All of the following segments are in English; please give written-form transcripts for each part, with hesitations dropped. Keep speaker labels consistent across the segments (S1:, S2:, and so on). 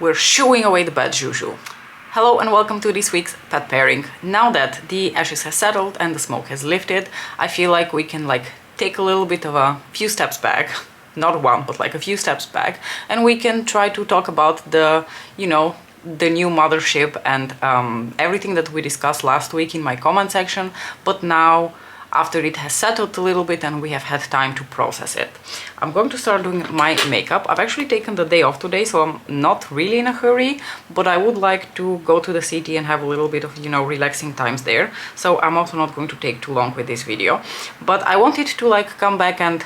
S1: we're shooing away the bad juju. Hello and welcome to this week's pet pairing. Now that the ashes has settled and the smoke has lifted, I feel like we can take a little bit of a few steps back. Not one, but a few steps back, and we can try to talk about the new mothership and everything that we discussed last week in my comment section, but now after it has settled a little bit and we have had time to process it. I'm going to start doing my makeup. I've actually taken the day off today, so I'm not really in a hurry, but I would like to go to the city and have a little bit of, relaxing times there. So I'm also not going to take too long with this video. But I wanted to come back and,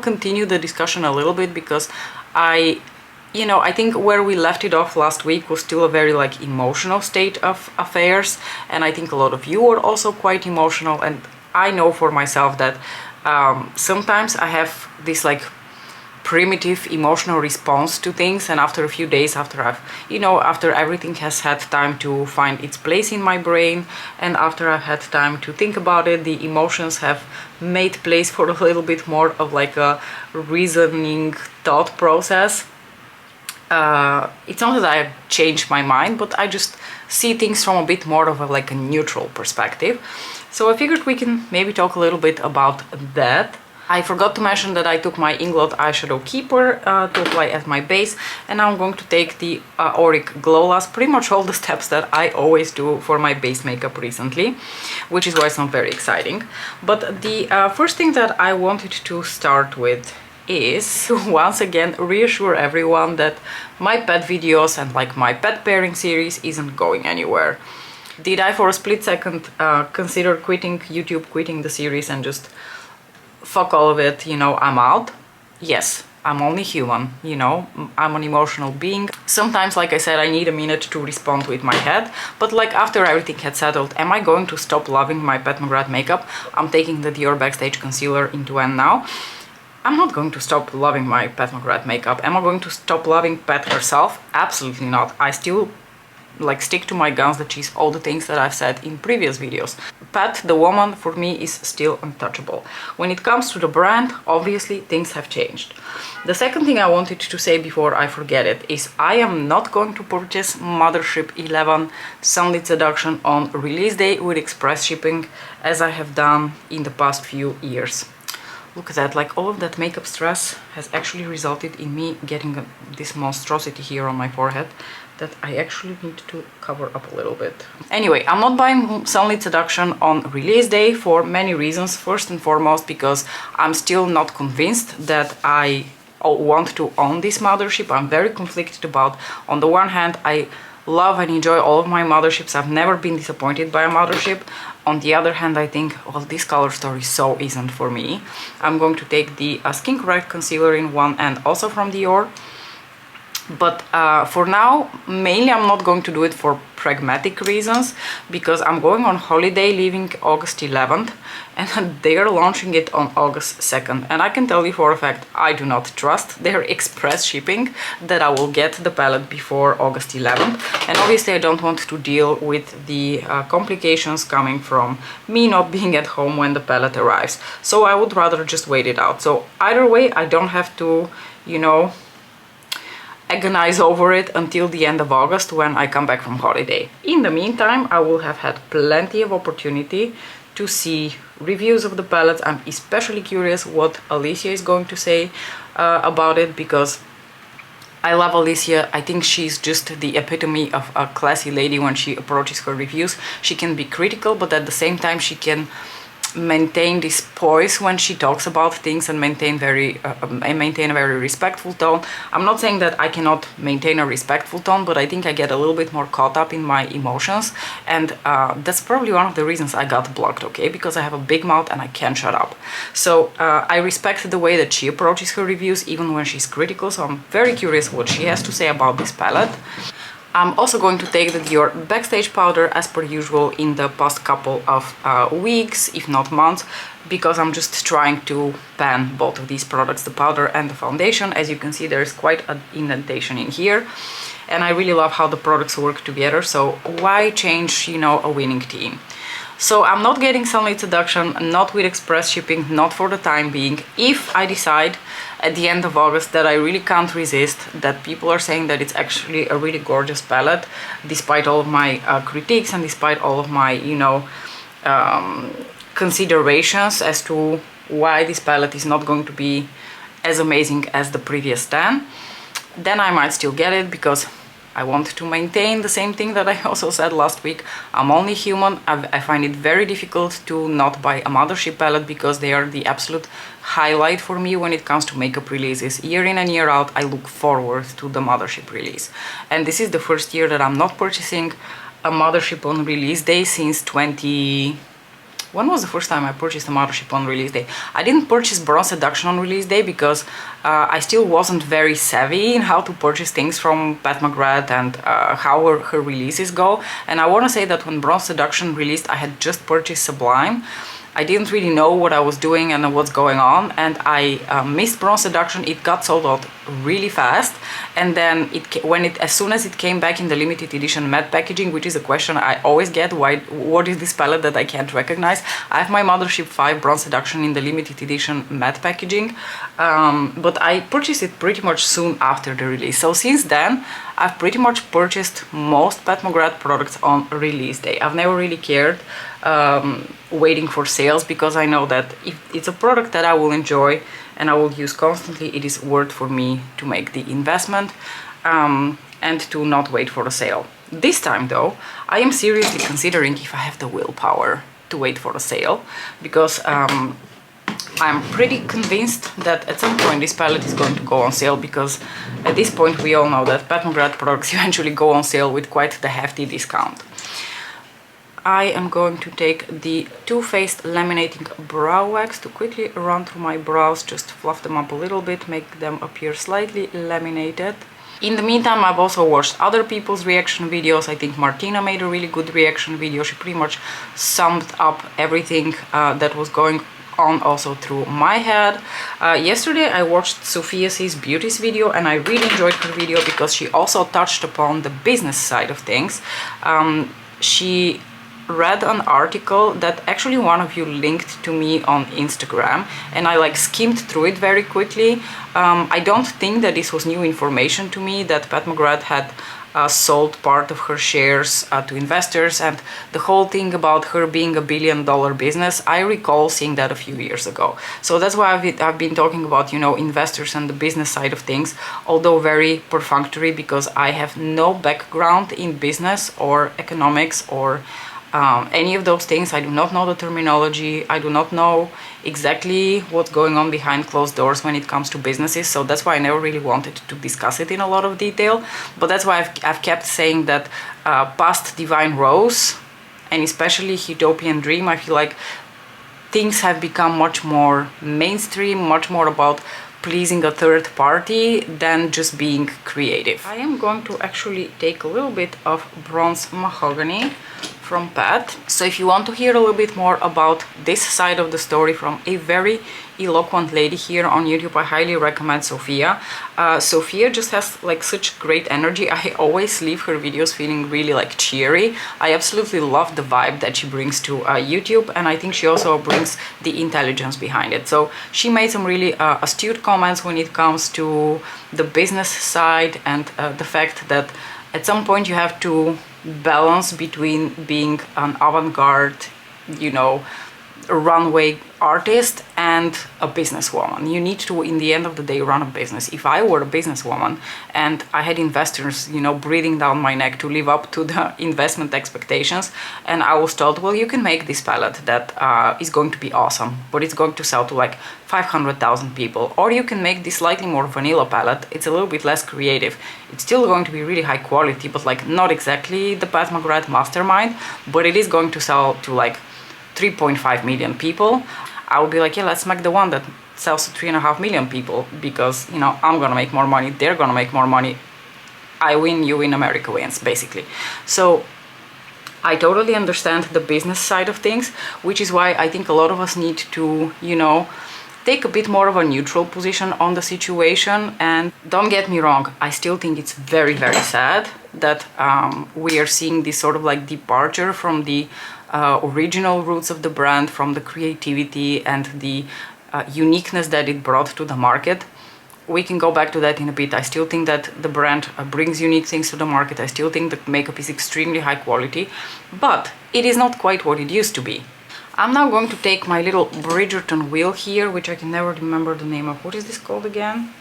S1: continue the discussion a little bit, because I think where we left it off last week was still a very emotional state of affairs, and I think a lot of you were also quite emotional, and I know for myself that sometimes I have this primitive emotional response to things, and after a few days, after after everything has had time to find its place in my brain, and after I've had time to think about it, the emotions have made place for a little bit more of a reasoning thought process. It's not that I've changed my mind, but I just see things from a bit more of a neutral perspective. So I figured we can maybe talk a little bit about that. I forgot to mention that I took my Inglot eyeshadow keeper to apply at my base, and now I'm going to take the Auric Glow Last, pretty much all the steps that I always do for my base makeup recently, which is why it's not very exciting. But the first thing that I wanted to start with is to once again reassure everyone that my pet videos and my pet pairing series isn't going anywhere. Did I for a split second consider quitting YouTube, quitting the series and just fuck all of it, I'm out? Yes, I'm only human, I'm an emotional being. Sometimes, like I said, I need a minute to respond with my head, but after everything had settled, am I going to stop loving my Pat McGrath makeup? I'm taking the Dior Backstage Concealer into N now. I'm not going to stop loving my Pat McGrath makeup. Am I going to stop loving Pat herself? Absolutely not. I still stick to my guns that she's all the things that I've said in previous videos. Pat, the woman, for me is still untouchable. When it comes to the brand, obviously things have changed. The second thing I wanted to say before I forget it is I am not going to purchase Mothership 11 Sunlit Seduction on release day with express shipping, as I have done in the past few years. Look at that, all of that makeup stress has actually resulted in me getting this monstrosity here on my forehead that I actually need to cover up a little bit. Anyway, I'm not buying Sunlit Seduction on release day for many reasons. First and foremost, because I'm still not convinced that I want to own this mothership. I'm very conflicted about, on the one hand, I love and enjoy all of my motherships. I've never been disappointed by a mothership. On the other hand, I think, well, this color story so isn't for me. I'm going to take the Skin Correct Concealer in one, and also from Dior. But for now, mainly I'm not going to do it for pragmatic reasons, because I'm going on holiday leaving August 11th, and they are launching it on August 2nd. And I can tell you for a fact, I do not trust their express shipping, that I will get the palette before August 11th. And obviously I don't want to deal with the complications coming from me not being at home when the palette arrives. So I would rather just wait it out. So either way, I don't have to, agonize over it until the end of August when I come back from holiday. In the meantime, I will have had plenty of opportunity to see reviews of the palettes. I'm especially curious what Alicia is going to say about it, because I love Alicia. I think she's just the epitome of a classy lady when she approaches her reviews. She can be critical, but at the same time she can maintain this poise when she talks about things and maintain a very respectful tone. I'm not saying that I cannot maintain a respectful tone, but I think I get a little bit more caught up in my emotions, and that's probably one of the reasons I got blocked, okay? Because I have a big mouth and I can't shut up. So I respect the way that she approaches her reviews, even when she's critical, so I'm very curious what she has to say about this palette. I'm also going to take the Dior Backstage powder as per usual in the past couple of weeks, if not months, because I'm just trying to pan both of these products, the powder and the foundation. As you can see, there is quite an indentation in here, and I really love how the products work together, so why change, a winning team? So I'm not getting Sunlit Seduction, not with express shipping, not for the time being. If I decide at the end of August that I really can't resist, that people are saying that it's actually a really gorgeous palette, despite all of my critiques and despite all of my, you know, considerations as to why this palette is not going to be as amazing as the previous 10. Then I might still get it because I want to maintain the same thing that I also said last week. I'm only human. I find it very difficult to not buy a Mothership palette because they are the absolute highlight for me when it comes to makeup releases. Year in and year out, I look forward to the Mothership release. And this is the first year that I'm not purchasing a Mothership on release day since 20... When was the first time I purchased a Mothership on release day? I didn't purchase Bronze Seduction on release day because I still wasn't very savvy in how to purchase things from Pat McGrath and how her releases go. And I want to say that when Bronze Seduction released, I had just purchased Sublime. I didn't really know what I was doing and what's going on, and I missed Bronze Seduction. It got sold out really fast, and then as soon as it came back in the limited edition matte packaging, which is a question I always get, what is this palette that I can't recognize? I have my Mothership 5 Bronze Seduction in the limited edition matte packaging, but I purchased it pretty much soon after the release. So since then, I've pretty much purchased most Pat McGrath products on release day. I've never really cared waiting for sales, because I know that if it's a product that I will enjoy and I will use constantly, it is worth for me to make the investment and to not wait for a sale. This time though, I am seriously considering if I have the willpower to wait for a sale, because I'm pretty convinced that at some point this palette is going to go on sale, because at this point we all know that Pat McGrath products eventually go on sale with quite the hefty discount. I am going to take the Too Faced Laminating Brow Wax to quickly run through my brows, just fluff them up a little bit, make them appear slightly laminated. In the meantime, I've also watched other people's reaction videos. I think Martina made a really good reaction video. She pretty much summed up everything that was going on also through my head. Yesterday I watched Sophia's Beauty's video, and I really enjoyed her video because she also touched upon the business side of things. She read an article that actually one of you linked to me on Instagram, and I like skimmed through it very quickly. I don't think that this was new information to me, that Pat McGrath had sold part of her shares to investors, and the whole thing about her being a billion-dollar business, I recall seeing that a few years ago. So that's why I've been talking about, you know, investors and the business side of things, although very perfunctory, because I have no background in business or economics or any of those things. I do not know the terminology. I do not know exactly what's going on behind closed doors when it comes to businesses, so that's why I never really wanted to discuss it in a lot of detail. But that's why I've kept saying that past Divine Rose and especially Huetopian Dream, I feel like things have become much more mainstream, much more about pleasing a third party than just being creative. I am going to actually take a little bit of Bronze Mahogany from Pat. So if you want to hear a little bit more about this side of the story from a very eloquent lady here on YouTube, I highly recommend Sophia. Sophia just has like such great energy. I always leave her videos feeling really like cheery. I absolutely love the vibe that she brings to YouTube, and I think she also brings the intelligence behind it. So she made some really astute comments when it comes to the business side and the fact that at some point you have to balance between being an avant-garde, you know, runway artist and a businesswoman. You need to, in the end of the day, run a business. If I were a businesswoman and I had investors, you know, breathing down my neck to live up to the investment expectations, and I was told, well, you can make this palette that is going to be awesome, but it's going to sell to like 500,000 people, or you can make this slightly more vanilla palette, it's a little bit less creative, it's still going to be really high quality, but like not exactly the Pat McGrath mastermind, but it is going to sell to like 3.5 million people. I would be like, yeah, let's make the one that sells to 3.5 million people, because, you know, I'm gonna make more money, they're gonna make more money, I win, you win, America wins, basically. So I totally understand the business side of things, which is why I think a lot of us need to, you know, take a bit more of a neutral position on the situation. And don't get me wrong, I still think it's very, very sad that we are seeing this sort of like departure from the original roots of the brand, from the creativity and the uniqueness that it brought to the market. we can go back to that in a bit. I still think that the brand brings unique things to the market. I still think the makeup is extremely high quality, but it is not quite what it used to be. I'm now going to take my little Bridgerton wheel here, which I can never remember the name of. What is this called again?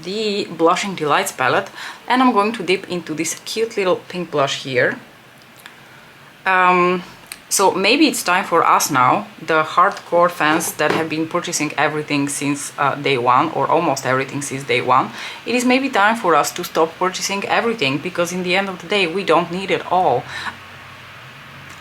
S1: The Blushing Delights palette, and I'm going to dip into this cute little pink blush here. So maybe it's time for us now, the hardcore fans that have been purchasing everything since day one, or almost everything since day one. It is maybe time for us to stop purchasing everything, because in the end of the day we don't need it all.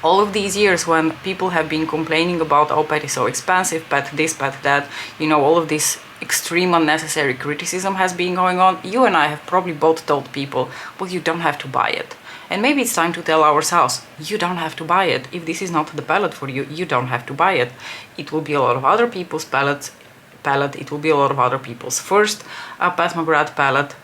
S1: All of these years when people have been complaining about, oh, pet is so expensive, pet this, pet that, you know, all of this extreme unnecessary criticism has been going on, you and I have probably both told people, well, you don't have to buy it. And maybe it's time to tell ourselves, you don't have to buy it. If this is not the palette for you, you don't have to buy it. It will be a lot of other people's palette. It will be a lot of other people's first Pat McGrath palette.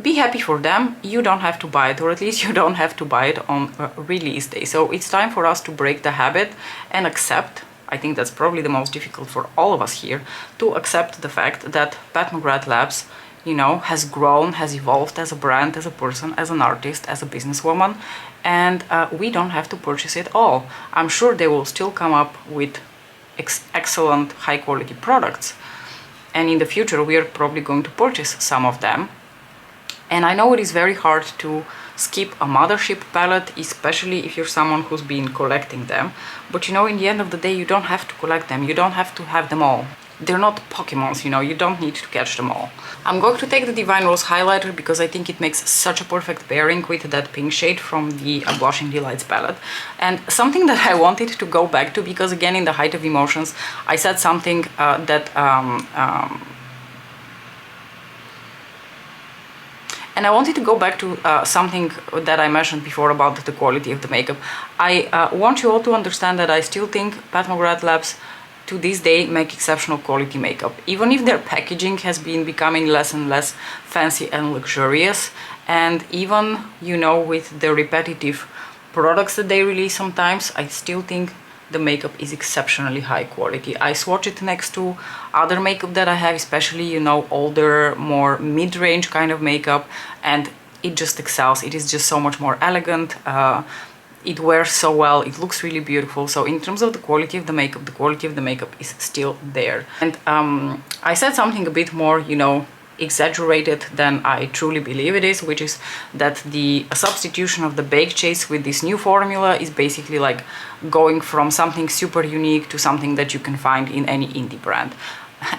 S1: Be happy for them. You don't have to buy it, or at least you don't have to buy it on release day. So it's time for us to break the habit and accept, I think that's probably the most difficult for all of us here, to accept the fact that Pat McGrath Labs, you know, has grown, has evolved as a brand, as a person, as an artist, as a businesswoman, and we don't have to purchase it all. I'm sure they will still come up with excellent high quality products, and in the future we are probably going to purchase some of them. And I know it is very hard to skip a mothership palette, especially if you're someone who's been collecting them, but you know, in the end of the day, you don't have to collect them, you don't have to have them all. They're not Pokemons, you know, you don't need to catch them all. I'm going to take the Divine Rose highlighter because I think it makes such a perfect pairing with that pink shade from the Blushing Delights palette. And something that I wanted to go back to, because again, in the height of emotions, I said something and I wanted to go back to something that I mentioned before about the quality of the makeup. I want you all to understand that I still think Pat McGrath Labs to this day make exceptional quality makeup. Even if their packaging has been becoming less and less fancy and luxurious, and even, you know, with the repetitive products that they release sometimes, I still think the makeup is exceptionally high quality. I swatch it next to other makeup that I have, especially, you know, older, more mid-range kind of makeup, and it just excels. It is just so much more elegant. It wears so well, it looks really beautiful. So in terms of the quality of the makeup is still there. And I said something a bit more, you know, exaggerated than I truly believe it is, which is that the substitution of the baked shades with this new formula is basically like going from something super unique to something that you can find in any indie brand.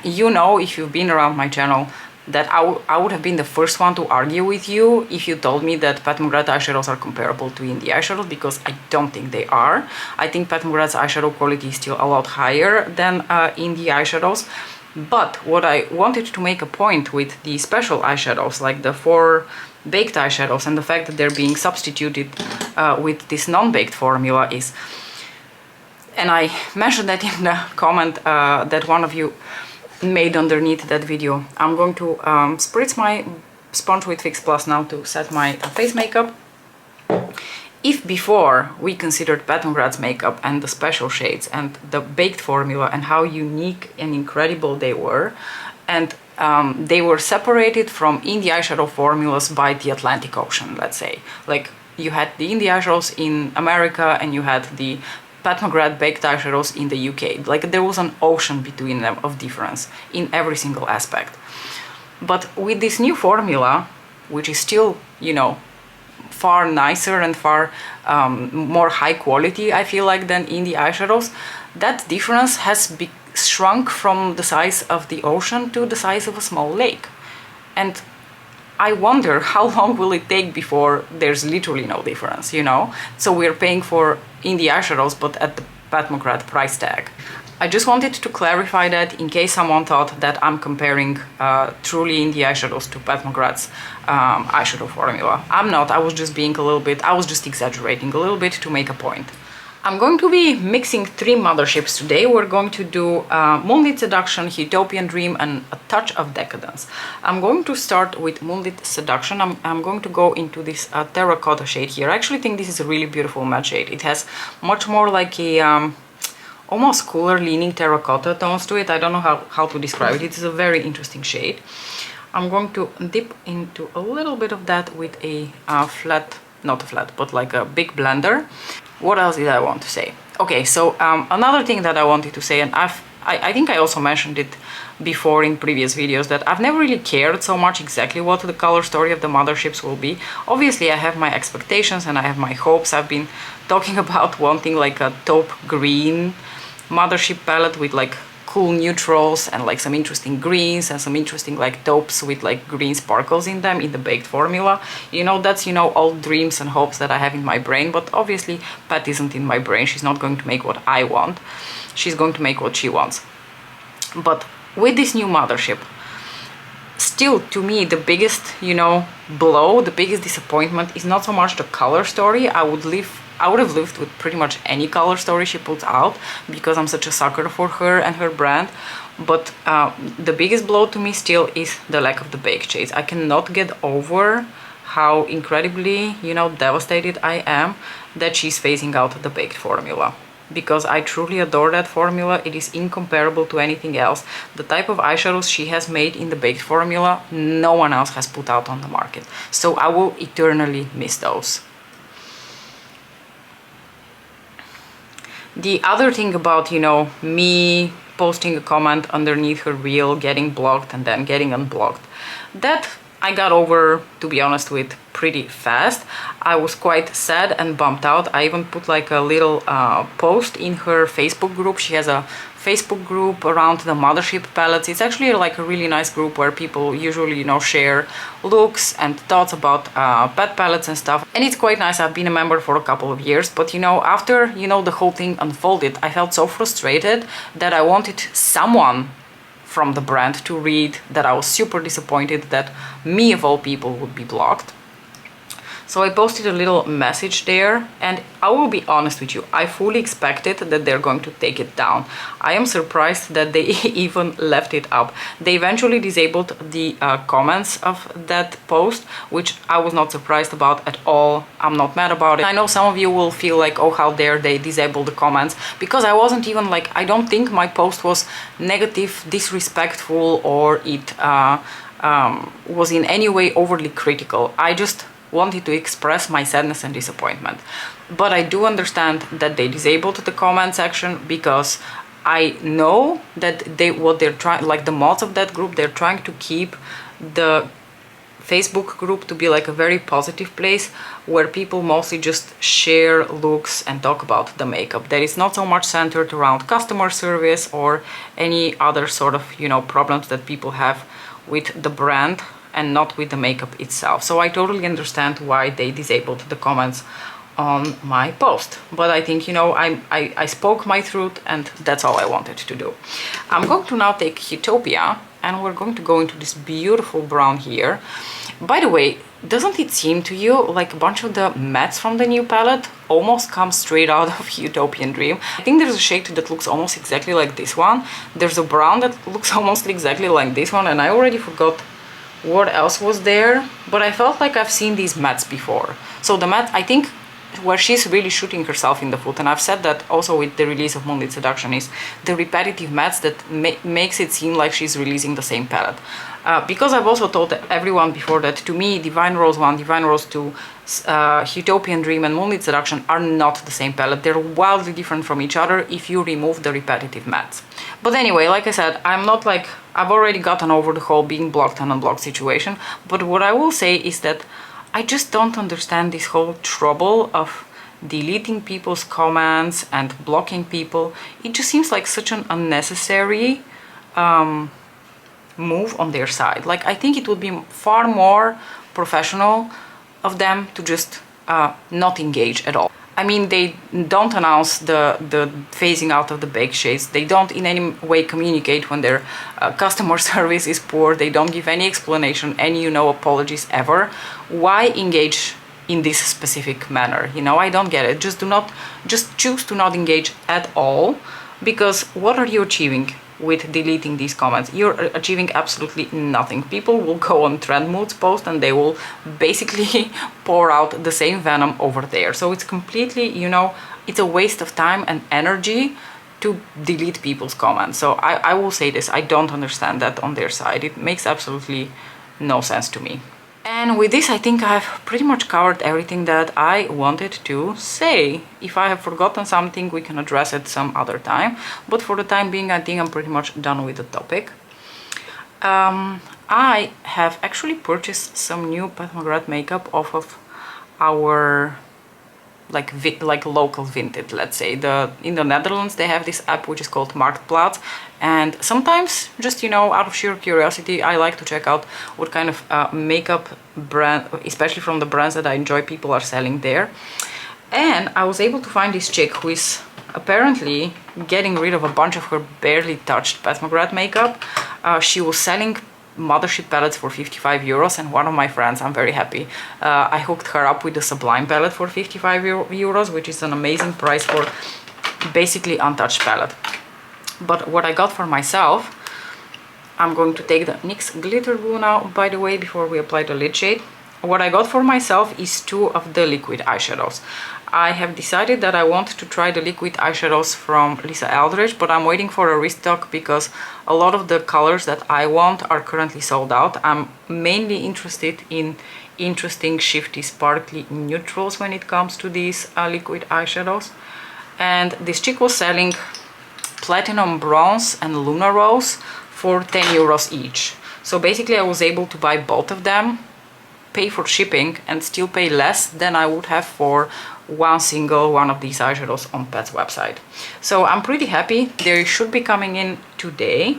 S1: You know, if you've been around my channel, that I would have been the first one to argue with you if you told me that Pat McGrath eyeshadows are comparable to indie eyeshadows, because I don't think they are. I think Pat McGrath's eyeshadow quality is still a lot higher than indie eyeshadows. But what I wanted to make a point with the special eyeshadows, like the 4 baked eyeshadows, and the fact that they're being substituted with this non-baked formula is, and I mentioned that in the comment that one of you made underneath that video. I'm going to spritz my sponge with Fix Plus now to set my face makeup. If before we considered Pat McGrath's makeup and the special shades and the baked formula and how unique and incredible they were, and they were separated from indie eyeshadow formulas by the Atlantic Ocean, let's say. Like, you had the indie eyeshadows in America and you had the Pat McGrath baked eyeshadows in the UK. Like, there was an ocean between them of difference in every single aspect. But with this new formula, which is still, you know, far nicer and far more high quality, I feel like, than indie eyeshadows, that difference has shrunk from the size of the ocean to the size of a small lake. And I wonder how long will it take before there's literally no difference, you know? So we're paying for indie eyeshadows, but at the Pat McGrath price tag. I just wanted to clarify that in case someone thought that I'm comparing truly indie eyeshadows to Pat McGrath's eyeshadow formula. I'm not. I was just exaggerating a little bit to make a point. I'm going to be mixing 3 motherships today. We're going to do Moonlit, Seduction, Huetopian Dream, and a touch of Decadence. I'm going to start with Moonlit Seduction. I'm going to go into this terracotta shade here. I actually think this is a really beautiful matte shade. It has much more like a almost cooler leaning terracotta tones to it. I don't know how to describe it. It's a very interesting shade. I'm going to dip into a little bit of that with a flat, not a flat, but like a big blender. What else did I want to say? Okay, so another thing that I wanted to say, and I think I also mentioned it before in previous videos, that I've never really cared so much exactly what the color story of the motherships will be. Obviously I have my expectations and I have my hopes. I've been talking about wanting like a taupe green mothership palette with like cool neutrals and like some interesting greens and some interesting like taupes with like green sparkles in them in the baked formula. You know, that's, you know, all dreams and hopes that I have in my brain, but obviously Pat isn't in my brain. She's not going to make what I want. She's going to make what she wants. But with this new mothership, still to me the biggest, you know, blow, the biggest disappointment is not so much the color story. I would have lived with pretty much any color story she puts out because I'm such a sucker for her and her brand. But the biggest blow to me still is the lack of the baked shades. I cannot get over how incredibly, you know, devastated I am that she's phasing out the baked formula, because I truly adore that formula. It is incomparable to anything else. The type of eyeshadows she has made in the baked formula, no one else has put out on the market. So I will eternally miss those. The other thing about, you know, me posting a comment underneath her reel, getting blocked and then getting unblocked, that I got over, to be honest with, pretty fast. I was quite sad and bummed out. I even put like a little post in her Facebook group. She has a Facebook group around the mothership palettes. It's actually like a really nice group where people usually, you know, share looks and thoughts about pet palettes and stuff. And it's quite nice. I've been a member for a couple of years, but you know, after, you know, the whole thing unfolded, I felt so frustrated that I wanted someone from the brand to read that I was super disappointed that me of all people would be blocked. So I posted a little message there, and I will be honest with you, I fully expected that they're going to take it down. I am surprised that they even left it up. They eventually disabled the comments of that post, which I was not surprised about at all. I'm not mad about it. I know some of you will feel like, oh, how dare they disable the comments, because I wasn't even like, I don't think my post was negative, disrespectful, or it was in any way overly critical. I just wanted to express my sadness and disappointment. But I do understand that they disabled the comment section, because I know that what they're trying, like the mods of that group, they're trying to keep the Facebook group to be like a very positive place where people mostly just share looks and talk about the makeup. That is not so much centered around customer service or any other sort of, you know, problems that people have with the brand, and not with the makeup itself. So I totally understand why they disabled the comments on my post. But I think, you know, I spoke my truth, and that's all I wanted to do. I'm going to now take Huetopia, and we're going to go into this beautiful brown here. By the way, doesn't it seem to you like a bunch of the mattes from the new palette almost come straight out of Huetopian Dream? I think there's a shade that looks almost exactly like this one. There's a brown that looks almost exactly like this one, and I already forgot what else was there, but I felt like I've seen these mattes before. So the matte, I think, where she's really shooting herself in the foot, and I've said that also with the release of Moonlit Seduction, is the repetitive mattes that makes it seem like she's releasing the same palette. Because I've also told everyone before that to me Divine Rose 1, Divine Rose 2, Huetopian Dream and Moonlit Seduction are not the same palette. They're wildly different from each other if you remove the repetitive mattes. But anyway, like I said, I'm not like, I've already gotten over the whole being blocked and unblocked situation, but what I will say is that I just don't understand this whole trouble of deleting people's comments and blocking people. It just seems like such an unnecessary move on their side. Like, I think it would be far more professional of them to just not engage at all. I mean, they don't announce the phasing out of the baked shades. They don't in any way communicate when their customer service is poor. They don't give any explanation, any, you know, apologies ever. Why engage in this specific manner? You know, I don't get it. Just choose to not engage at all, because what are you achieving with deleting these comments? You're achieving absolutely nothing. People will go on Trend Moods post and they will basically pour out the same venom over there. So it's completely, you know, it's a waste of time and energy to delete people's comments. So I will say this, I don't understand that on their side. It makes absolutely no sense to me. And with this, I think I've pretty much covered everything that I wanted to say. If I have forgotten something, we can address it some other time. But for the time being, I think I'm pretty much done with the topic. I have actually purchased some new Pat McGrath makeup off of our like local Vinted, let's say. In the Netherlands they have this app which is called Marktplaats, and sometimes, just, you know, out of sheer curiosity, I like to check out what kind of makeup brand, especially from the brands that I enjoy, people are selling there. And I was able to find this chick who is apparently getting rid of a bunch of her barely touched Pat McGrath makeup. She was selling Mothership palettes for 55 euros, and one of my friends, I'm very happy, I hooked her up with the Sublime palette for 55 euros, which is an amazing price for basically untouched palette. But what I got for myself, I'm going to take the NYX glitter glue now, by the way, before we apply the lid shade. What I got for myself is 2 of the liquid eyeshadows. I have decided that I want to try the liquid eyeshadows from Lisa Eldridge, but I'm waiting for a restock because a lot of the colors that I want are currently sold out. I'm mainly interested in interesting, shifty, sparkly neutrals when it comes to these liquid eyeshadows. And this chick was selling Platinum Bronze and Luna Rose for 10 euros each. So basically I was able to buy both of them, pay for shipping, and still pay less than I would have for one single one of these eyeshadows on Pat's website. So I'm pretty happy. They should be coming in today.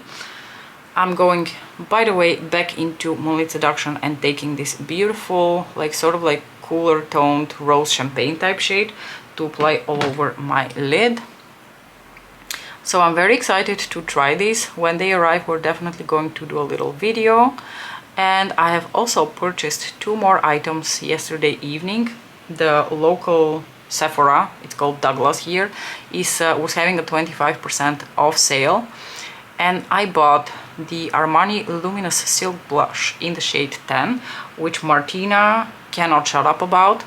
S1: I'm going, by the way, back into Moonlit Seduction and taking this beautiful, like sort of like cooler toned rose champagne type shade to apply all over my lid. So I'm very excited to try these. When they arrive, we're definitely going to do a little video. And I have also purchased 2 more items yesterday evening. The local Sephora, it's called Douglas here, was having a 25% off sale. And I bought the Armani Luminous Silk Blush in the shade 10, which Martina cannot shut up about.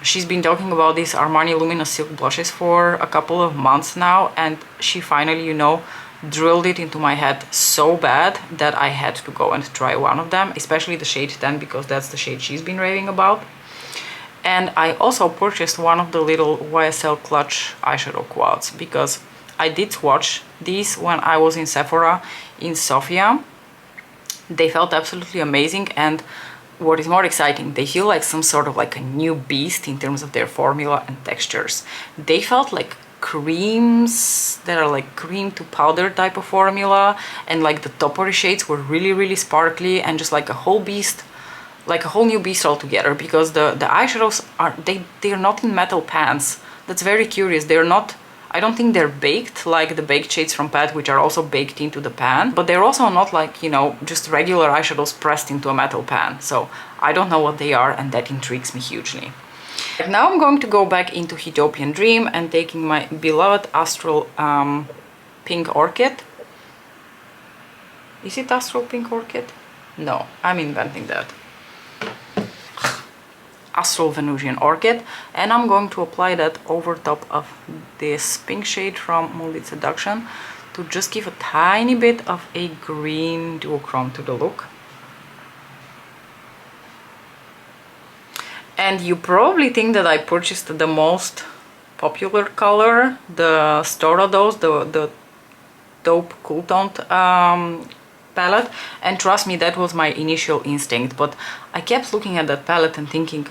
S1: She's been talking about these Armani Luminous Silk Blushes for a couple of months now, and she finally, you know, drilled it into my head so bad that I had to go and try one of them, especially the shade 10, because that's the shade she's been raving about. And I also purchased one of the little YSL Clutch eyeshadow quads, because I did swatch these when I was in Sephora in Sofia. They felt absolutely amazing, and what is more exciting, they feel like some sort of like a new beast in terms of their formula and textures. They felt like creams that are like cream to powder type of formula, and like the toppery shades were really sparkly and just like a whole beast, like a whole new beast altogether, because the eyeshadows are, they're not in metal pans. That's very curious. They're not, I don't think they're baked like the baked shades from Pat, which are also baked into the pan, but they're also not like, you know, just regular eyeshadows pressed into a metal pan. So I don't know what they are, and that intrigues me hugely. Now I'm going to go back into Huetopian Dream and taking my beloved Astral Pink Orchid. Is it Astral Pink Orchid? No, I'm inventing that. Astral Venusian Orchid, and I'm going to apply that over top of this pink shade from Moonlit Seduction to just give a tiny bit of a green duochrome to the look. And you probably think that I purchased the most popular color, the Stora Dose, the Taupe Cool Toned palette, and trust me, that was my initial instinct, but I kept looking at that palette and thinking,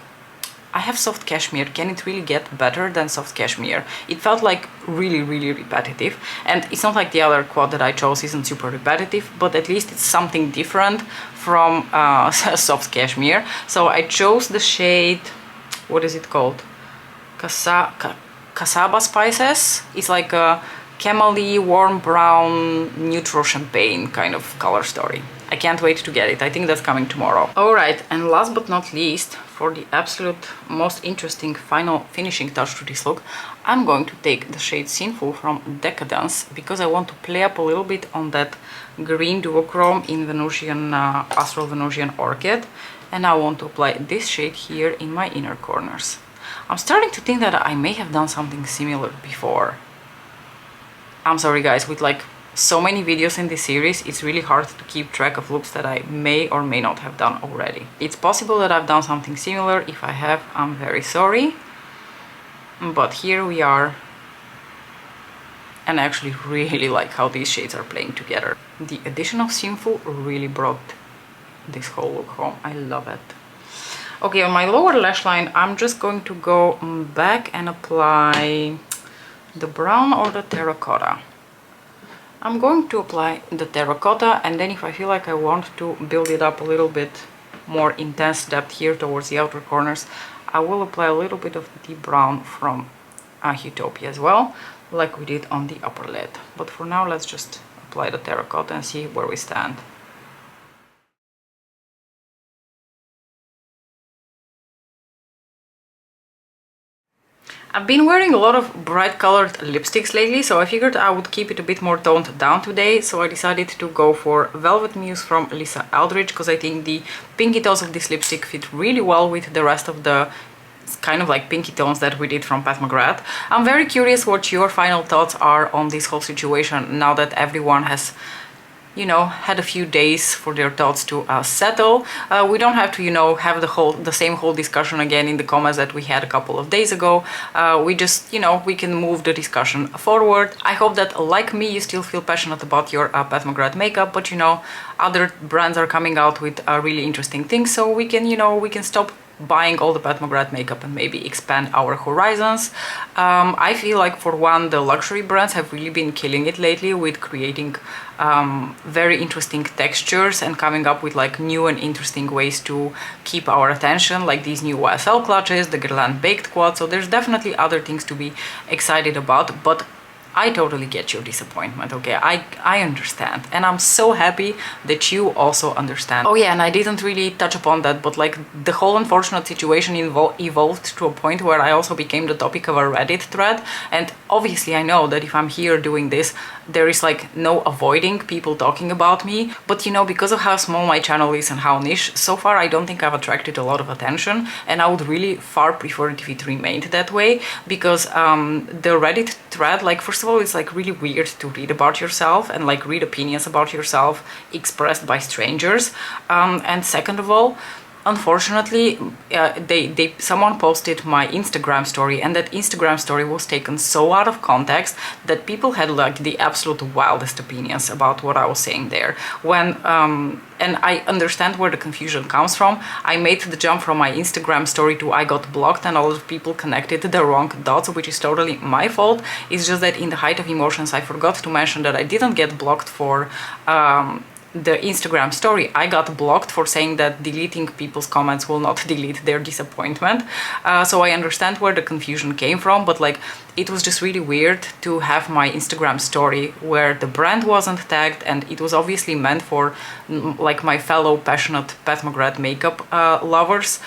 S1: I have soft cashmere, can it really get better than soft cashmere? It felt like really repetitive, and it's not like the other quad that I chose isn't super repetitive, but at least it's something different from soft cashmere. So I chose the shade, what is it called? Casaba Spices. It's like a camely, warm brown, neutral champagne kind of color story. I can't wait to get it. I think that's coming tomorrow. Alright, and last but not least, for the absolute most interesting final finishing touch to this look, I'm going to take the shade Sinful from Decadence, because I want to play up a little bit on that green duochrome in Venusian, Astral Venusian Orchid, and I want to apply this shade here in my inner corners. I'm starting to think that I may have done something similar before. I'm sorry guys, with like so many videos in this series, it's really hard to keep track of looks that I may or may not have done already. It's possible that I've done something similar. If I have, I'm very sorry. But here we are. And I actually really like how these shades are playing together. The addition of Sinful really brought this whole look home. I love it. Okay, on my lower lash line, I'm just going to go back and apply the brown or the terracotta. I'm going to apply the terracotta, and then if I feel like I want to build it up a little bit more intense depth here towards the outer corners, I will apply a little bit of the deep brown from Huetopia as well, like we did on the upper lid. But for now, let's just apply the terracotta and see where we stand. I've been wearing a lot of bright colored lipsticks lately, so I figured I would keep it a bit more toned down today. So I decided to go for Velvet Muse from Lisa Eldridge, because I think the pinky tones of this lipstick fit really well with the rest of the kind of like pinky tones that we did from Pat McGrath. I'm very curious what your final thoughts are on this whole situation now that everyone has, you know, had a few days for their thoughts to settle. We don't have to, you know, have the same whole discussion again in the comments that we had a couple of days ago. We just, you know, we can move the discussion forward. I hope that, like me, you still feel passionate about your Pat McGrath makeup, but you know, other brands are coming out with really interesting things, so we can, you know, we can stop buying all the Pat McGrath makeup and maybe expand our horizons. I feel like, for one, the luxury brands have really been killing it lately with creating very interesting textures and coming up with like new and interesting ways to keep our attention, like these new YSL clutches, the Guerlain Baked Quad. So there's definitely other things to be excited about, but I totally get your disappointment, okay? I understand, and I'm so happy that you also understand. Oh yeah, and I didn't really touch upon that, but like the whole unfortunate situation evolved to a point where I also became the topic of a Reddit thread, and obviously I know that if I'm here doing this, there is like no avoiding people talking about me, but you know, because of how small my channel is and how niche, so far I don't think I've attracted a lot of attention, and I would really far prefer it if it remained that way, because the Reddit thread, like, first of all, it's like really weird to read about yourself and like read opinions about yourself expressed by strangers, and second of all, unfortunately, someone posted my Instagram story, and that Instagram story was taken so out of context that people had like the absolute wildest opinions about what I was saying there. And I understand where the confusion comes from. I made the jump from my Instagram story to I got blocked, and a lot of people connected the wrong dots, which is totally my fault. It's just that in the height of emotions, I forgot to mention that I didn't get blocked for the Instagram story. I got blocked for saying that deleting people's comments will not delete their disappointment. So I understand where the confusion came from, but like, it was just really weird to have my Instagram story where the brand wasn't tagged, and it was obviously meant for like my fellow passionate Pat McGrath makeup lovers,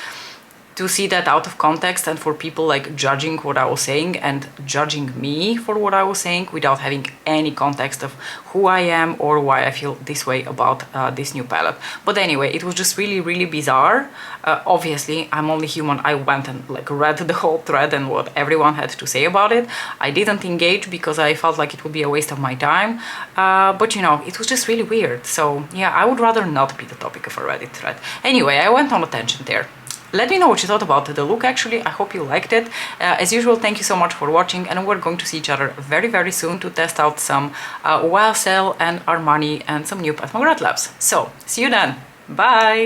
S1: to see that out of context and for people like judging what I was saying and judging me for what I was saying without having any context of who I am or why I feel this way about this new palette. But anyway, it was just really, really bizarre. Obviously, I'm only human. I went and like read the whole thread and what everyone had to say about it. I didn't engage because I felt like it would be a waste of my time. But you know, it was just really weird. So yeah, I would rather not be the topic of a Reddit thread. Anyway, I went on a tangent there. Let me know what you thought about the look, actually. I hope you liked it. As usual, thank you so much for watching, and we're going to see each other very, very soon to test out some YSL and Armani and some new Pat McGrath labs. So, see you then. Bye!